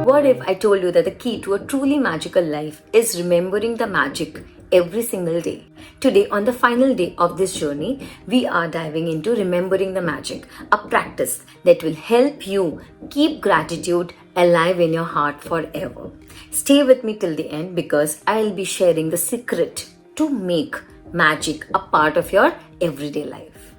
What if I told you that the key to a truly magical life is remembering the magic every single day? Today, on the final day of this journey, we are diving into remembering the magic, a practice that will help you keep gratitude alive in your heart forever. Stay with me till the end because I'll be sharing the secret to make magic a part of your everyday life.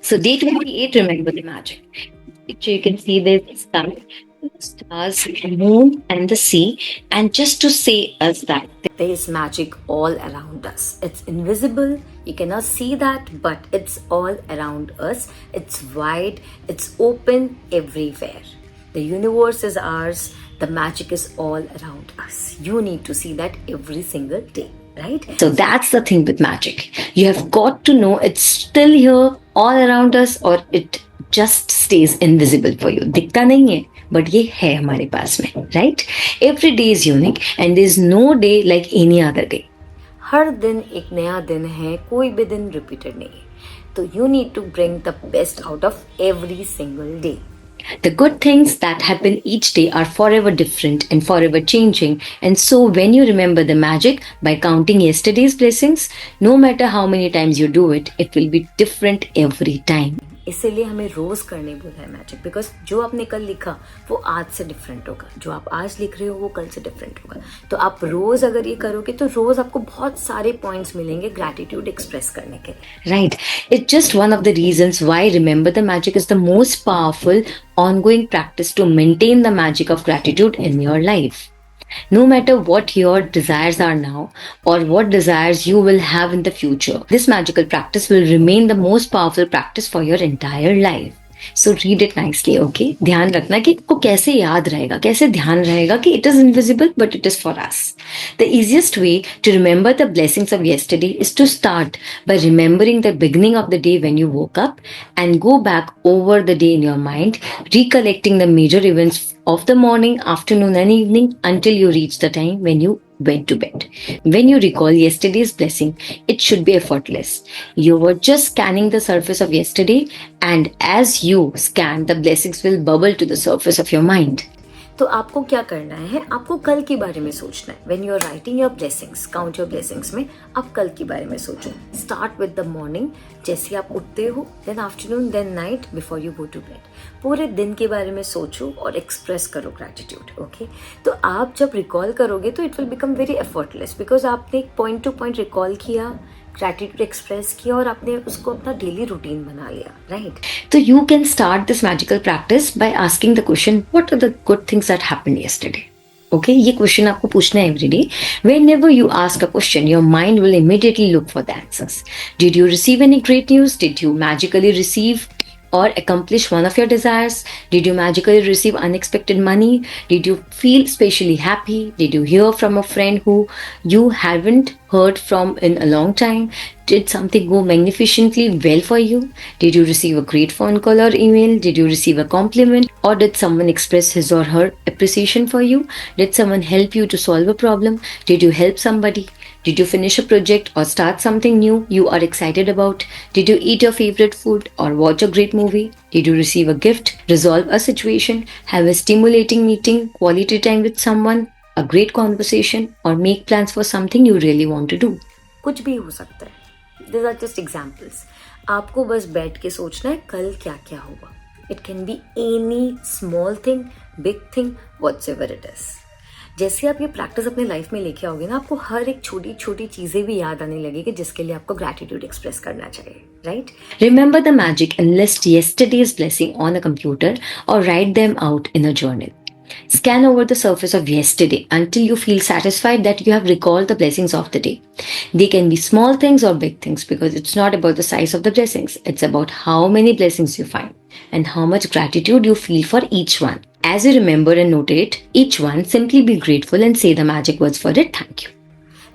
So, day 28, remember the magic. Picture you can see there's the sky, the stars, the moon, and the sea. And just to say us that there is magic all around us. It's invisible, you cannot see that, but it's all around us. It's wide, it's open everywhere. The universe is ours, the magic is all around us. You need to see that every single day. Right? So that's the thing with magic. You have got to know it's still here all around us or it just stays invisible for you. दिखता नहीं है, but ये है हमारे पास में, right? Every day is unique and there is no day like any other day. हर दिन एक नया दिन है, कोई भी दिन repeated नहीं है. तो you need to bring the best out of every single day. The good things that happen each day are forever different and forever changing. And so when you remember the magic by counting yesterday's blessings, no matter how many times you do it, it will be different every time. इसीलिए हमें रोज करने बोला है magic because जो आपने कल लिखा वो आज से डिफरेंट होगा, जो आप आज लिख रहे हो वो कल से डिफरेंट होगा. तो आप रोज अगर ये करोगे तो रोज आपको बहुत सारे पॉइंट्स मिलेंगे ग्रैटिट्यूड एक्सप्रेस करने के लिए. Right, it's just one of the reasons why remember the magic is the most powerful ongoing practice to maintain the magic of gratitude in your life. No matter what your desires are now or what desires you will have in the future, this magical practice will remain the most powerful practice for your entire life. So read it nicely, okay? ध्यान रखना कि आपको कैसे याद रहेगा, कैसे ध्यान रहेगा कि it is invisible but it is for us. The easiest way to remember the blessings of yesterday is to start by remembering the beginning of the day when you woke up and go back over the day in your mind, recollecting the major events of the morning, afternoon and evening until you reach the time when you went to bed. When you recall yesterday's blessing, it should be effortless. You were just scanning the surface of yesterday, and as you scan, the blessings will bubble to the surface of your mind. तो आपको क्या करना है, आपको कल के बारे में सोचना है. When you are writing your blessings, count your blessings में आप कल के बारे में सोचो. Start with the morning, जैसे आप उठते हो, then afternoon, then night before you go to bed. पूरे दिन के बारे में सोचो और एक्सप्रेस करो ग्रैटिट्यूड. ओके, तो आप जब रिकॉल करोगे तो it will become very effortless because आपने एक पॉइंट टू पॉइंट रिकॉल किया, ग्रैटिट्यूड एक्सप्रेस किया और आपने उसको अपना डेली रूटीन बना लिया. राइट, तो you can start this magical practice by asking the question what are the good things that happened yesterday. Okay, ये क्वेश्चन आपको पूछना है every day. Whenever you ask a question, your mind will immediately look for the answers. Did you receive any great news? Did you magically receive or accomplish one of your desires? Did you magically receive unexpected money? Did you feel especially happy? Did you hear from a friend who you haven't heard from in a long time? Did something go magnificently well for you? Did you receive a great phone call or email? Did you receive a compliment? Or did someone express his or her appreciation for you? Did someone help you to solve a problem? Did you help somebody? Did you finish a project or start something new you are excited about? Did you eat your favorite food or watch a great movie? Did you receive a gift, resolve a situation, have a stimulating meeting, quality time with someone, a great conversation, or make plans for something you really want to do? कुछ भी हो सकता है. These are just examples. आपको बस बैठ के सोचना है कल क्या क्या होगा. It can be any small thing, big thing, whatsoever it is. जैसे आप ये प्रैक्टिस अपने लाइफ में लेके आओगे ना, आपको हर एक छोटी छोटी चीजें भी याद आने लगेगी जिसके लिए आपको ग्रैटिट्यूड एक्सप्रेस करना चाहिए. Right, remember the magic and list yesterday's blessing on a computer or write them out in a journal. Scan over the surface of yesterday until you feel satisfied that you have recalled the blessings of the day. They can be small things or big things because it's not about the size of the blessings. It's about how many blessings you find and how much gratitude you feel for each one. As you remember and notate each one, simply be grateful and say the magic words for it. Thank you.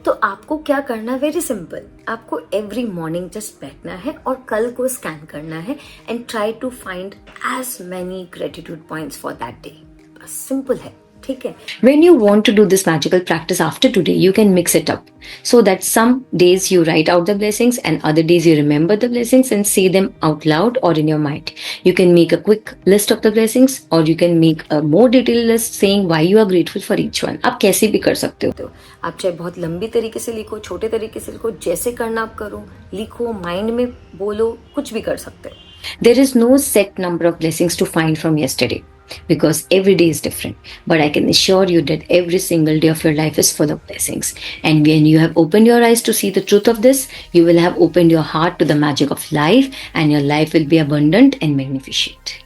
तो आपको क्या करना है, very simple. आपको every morning just बैठना है और कल को स्कैन करना है and try to find as many gratitude points for that day. बस सिंपल है. ठीक है. When you want to do this magical practice after today, you can mix it up so that some days you write out the blessings and other days you remember the blessings and say them out loud or in your mind. You can make a quick list of the blessings or you can make a more detailed list saying why you are grateful for each one. आप कैसे भी कर सकते हो. आप चाहे बहुत लंबी तरीके से लिखो, छोटे तरीके से लिखो, जैसे करना आप करो, लिखो, माइंड में बोलो, कुछ भी कर सकते हो. There is no set number of blessings to find from yesterday, because every day is different. But I can assure you that every single day of your life is full of blessings. And when you have opened your eyes to see the truth of this, you will have opened your heart to the magic of life, and your life will be abundant and magnificent.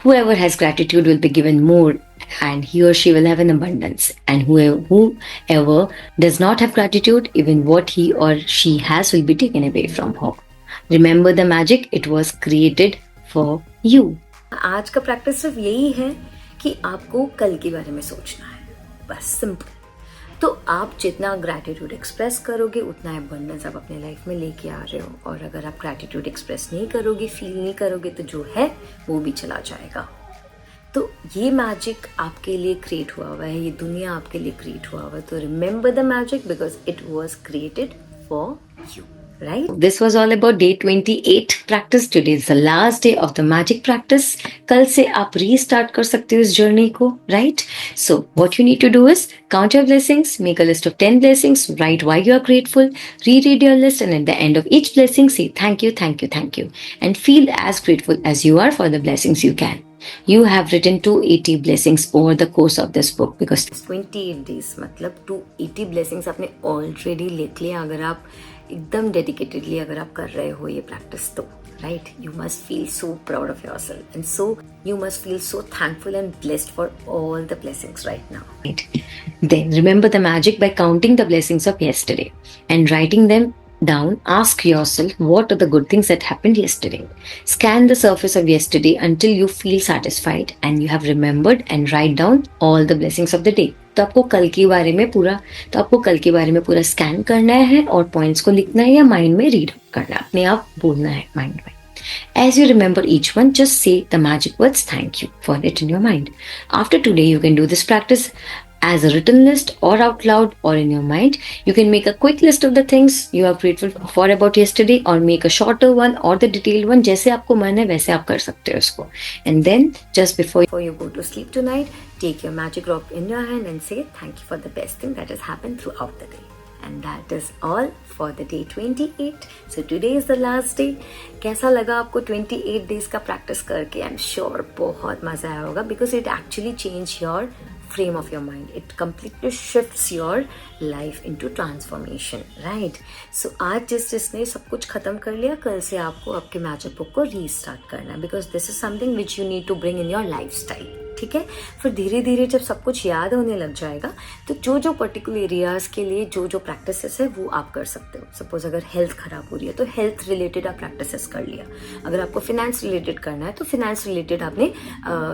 Whoever has gratitude will be given more, and he or she will have an abundance. And whoever does not have gratitude, even what he or she has will be taken away from her. Remember the magic, it was created for you. आज का practice सिर्फ यही है कि आपको कल के बारे में सोचना है, बस सिंपल. तो आप जितना ग्रैटिट्यूड एक्सप्रेस करोगे उतना अबंडेंस आप अपने लाइफ में लेके आ रहे हो. और अगर आप ग्रैटिट्यूड एक्सप्रेस नहीं करोगे, फील नहीं करोगे, तो जो है वो भी चला जाएगा. तो ये मैजिक आपके लिए क्रिएट हुआ हुआ है, ये दुनिया आपके लिए क्रिएट हुआ हुआ है. तो remember the magic because it was created for you. Right? This was all about day 28 practice. Today is the last day of the magic practice. कल से आप restart कर सकते हो इस journey को, right? So what you need to do is count your blessings, make a list of 10 blessings, write why you are grateful, reread your list, and at the end of each blessing say thank you, thank you, thank you, and feel as grateful as you are for the blessings you can. You have written 280 blessings over the course of this book because 28 days मतलब 280 blessings आपने already लिख लिया. अगर आप एकदम dedicatedly अगर आप कर रहे हो ये प्रैक्टिस तो right, you must feel so proud of yourself and so you must feel so thankful and blessed for all the blessings right now. Right. Then remember the magic by counting the blessings of yesterday and writing them down. Ask yourself what are the good things that happened yesterday. Scan the surface of yesterday until you feel satisfied and you have remembered, and write down all the blessings of the day. तो आपको कल के बारे में पूरा scan करना है और पॉइंट्स को लिखना है या माइंड में रीड करना है, अपने आप बोलना है माइंड में. As you remember each one, just say the magic words thank you for it in your mind. After today, you can do this practice as a written list or out loud or in your mind. You can make a quick list of the things you are grateful for about yesterday, or make a shorter one or the detailed one. जैसे आपको मन है वैसे आप कर सकते हो इसको. And then just before you go to sleep tonight, take your magic rock in your hand and say thank you for the best thing that has happened throughout the day. And that is all for the day 28. So today is the last day. कैसा लगा आपको 28 days का practice करके? I'm sure बहुत मजा आया होगा because it actually changed your frame of your mind. It completely shifts your life into transformation, right? So आज जिसने सब कुछ खत्म कर लिया, कल से आपको आपके मैजिक बुक को रीस्टार्ट करना है because this is something which you need to bring in your lifestyle. ठीक है. फिर धीरे धीरे जब सब कुछ याद होने लग जाएगा तो जो जो पर्टिकुलर एरियाज के लिए जो जो प्रैक्टिसेस है वो आप कर सकते हो. सपोज अगर हेल्थ खराब हो रही है तो हेल्थ रिलेटेड आप प्रैक्टिसेस कर लिया. अगर आपको फिनेंस रिलेटेड करना है तो फिनेंस रिलेटेड आपने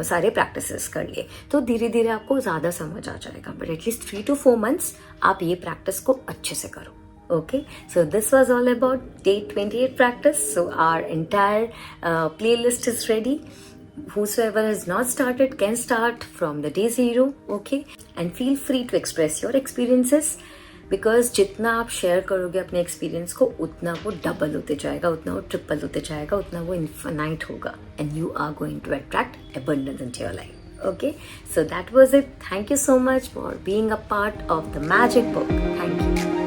सारे प्रैक्टिसेस कर लिए. तो धीरे धीरे आपको ज़्यादा समझ आ जाएगा. बट एटलीस्ट 3 to 4 months आप ये प्रैक्टिस को अच्छे से करो. Okay, so this was all about day 28 practice. So our entire playlist is ready. Whosoever has not started can start from the day 0, okay? And feel free to express your experiences because जितना आप share करोगे अपने experience को उतना वो double होते जाएगा, उतना वो ट्रिपल होते जाएगा, उतना वो इन्फिनाइट होगा. And you are going to attract abundance into your life. Okay, so that was it. Thank you so much for being a part of the magic book. Thank you.